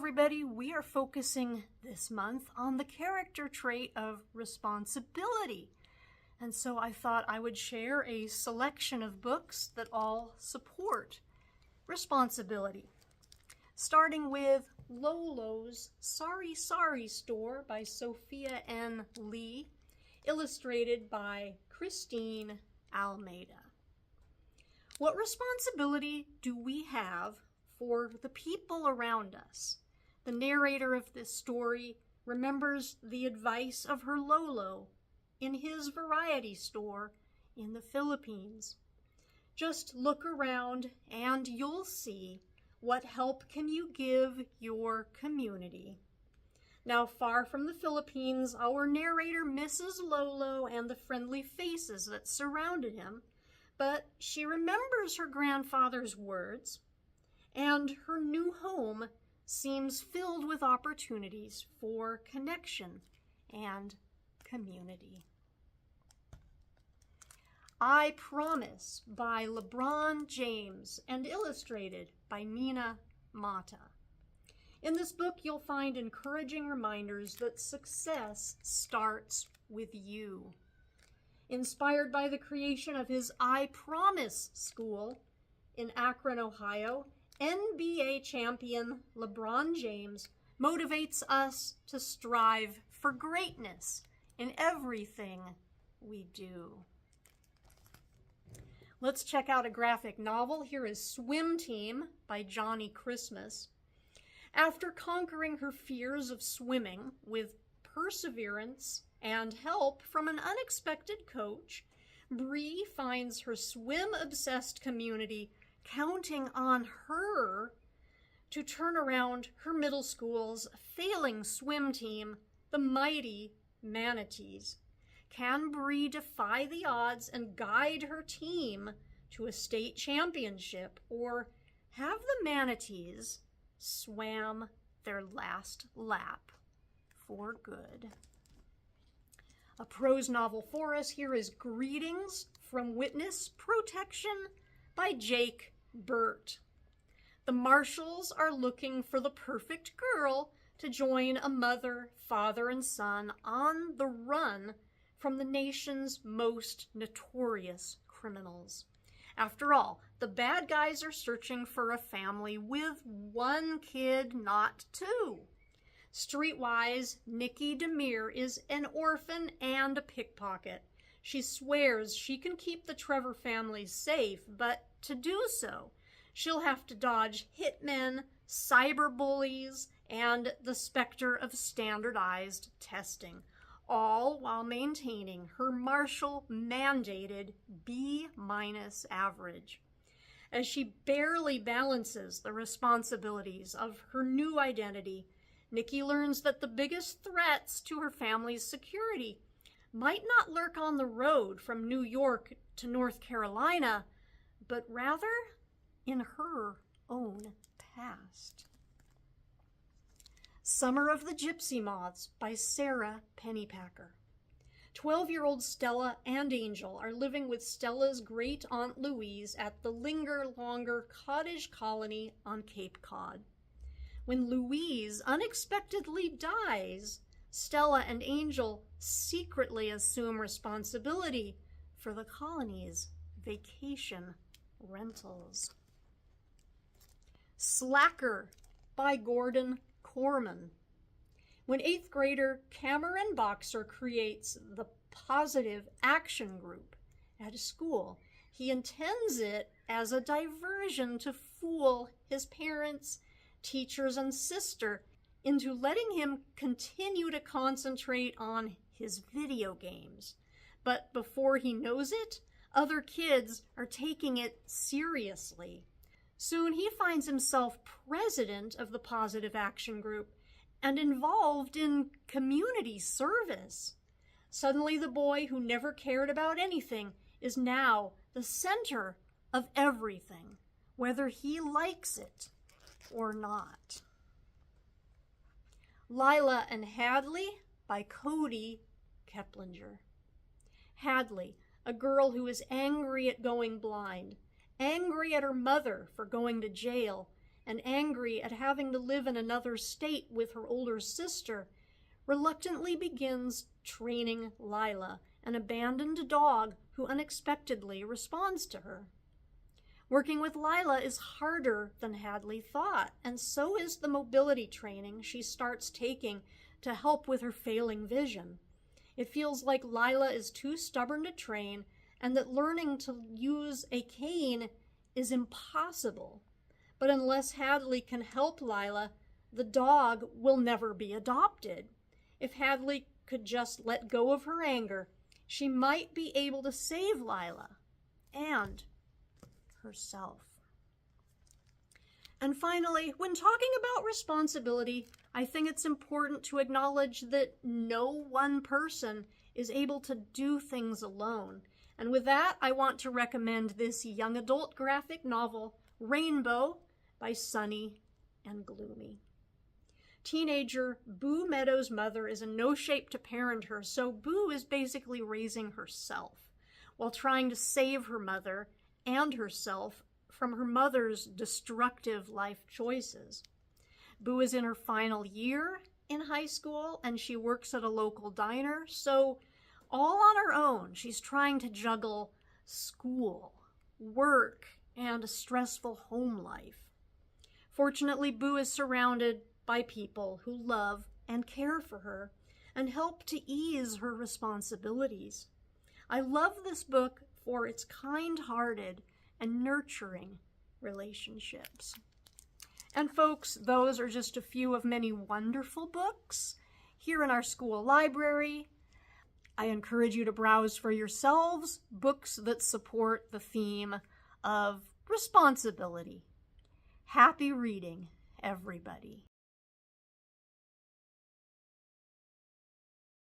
everybody. We are focusing this month on the character trait of responsibility. And so I thought I would share a selection of books that all support responsibility. Starting with Lolo's Sari-Sari Store by Sophia and Lee, illustrated by Christine Almeida. What responsibility do we have for the people around us? The narrator of this story remembers the advice of her Lolo in his variety store in the Philippines. Just look around and you'll see what help can you give your community. Now, far from the Philippines, our narrator misses Lolo and the friendly faces that surrounded him, but she remembers her grandfather's words, and her new home seems filled with opportunities for connection and community. I Promise by LeBron James and illustrated by Nina Mata. In this book, you'll find encouraging reminders that success starts with you. Inspired by the creation of his I Promise School in Akron, Ohio, NBA champion LeBron James motivates us to strive for greatness in everything we do. Let's check out a graphic novel. Here is Swim Team by Johnnie Christmas. After conquering her fears of swimming with perseverance and help from an unexpected coach, Bree finds her swim-obsessed community counting on her to turn around her middle school's failing swim team, the mighty Manatees. Can Bree defy the odds and guide her team to a state championship, or have the Manatees swam their last lap for good? A prose novel for us here is Greetings from Witness Protection by Jake Burt. The Marshalls are looking for the perfect girl to join a mother, father, and son on the run from the nation's most notorious criminals. After all, the bad guys are searching for a family with one kid, not two. Streetwise, Nikki Demir is an orphan and a pickpocket. She swears she can keep the Trevor family safe, but to do so, she'll have to dodge hitmen, cyberbullies, and the specter of standardized testing, all while maintaining her Marshall-mandated B- average. As she barely balances the responsibilities of her new identity, Nikki learns that the biggest threats to her family's security might not lurk on the road from New York to North Carolina, but rather in her own past. Summer of the Gypsy Moths by Sara Pennypacker. 12-year-old Stella and Angel are living with Stella's great-aunt Louise at the Linger Longer cottage colony on Cape Cod. When Louise unexpectedly dies, Stella and Angel secretly assume responsibility for the colony's vacation rentals. Slacker by Korman. When 8th grader Cameron Boxer creates the Positive Action Group at school, he intends it as a diversion to fool his parents, teachers, and sister into letting him continue to concentrate on his video games. But before he knows it, other kids are taking it seriously. Soon he finds himself president of the Positive Action Group and involved in community service. Suddenly the boy who never cared about anything is now the center of everything, whether he likes it or not. Lila and Hadley by Kody Keplinger. Hadley, a girl who is angry at going blind, angry at her mother for going to jail, and angry at having to live in another state with her older sister, reluctantly begins training Lila, an abandoned dog who unexpectedly responds to her. Working with Lila is harder than Hadley thought, and so is the mobility training she starts taking to help with her failing vision. It feels like Lila is too stubborn to train, and that learning to use a cane is impossible. But unless Hadley can help Lila, the dog will never be adopted. If Hadley could just let go of her anger, she might be able to save Lila and herself. And finally, when talking about responsibility, I think it's important to acknowledge that no one person is able to do things alone. And with that, I want to recommend this young adult graphic novel, Rainbow, by Sunny and Gloomy. Teenager Boo Meadows' mother is in no shape to parent her, so Boo is basically raising herself while trying to save her mother and herself from her mother's destructive life choices. Boo is in her final year in high school, and she works at a local diner, so all on her own, she's trying to juggle school, work, and a stressful home life. Fortunately, Boo is surrounded by people who love and care for her and help to ease her responsibilities. I love this book for its kind-hearted and nurturing relationships. And folks, those are just a few of many wonderful books here in our school library. I encourage you to browse for yourselves books that support the theme of responsibility. Happy reading, everybody.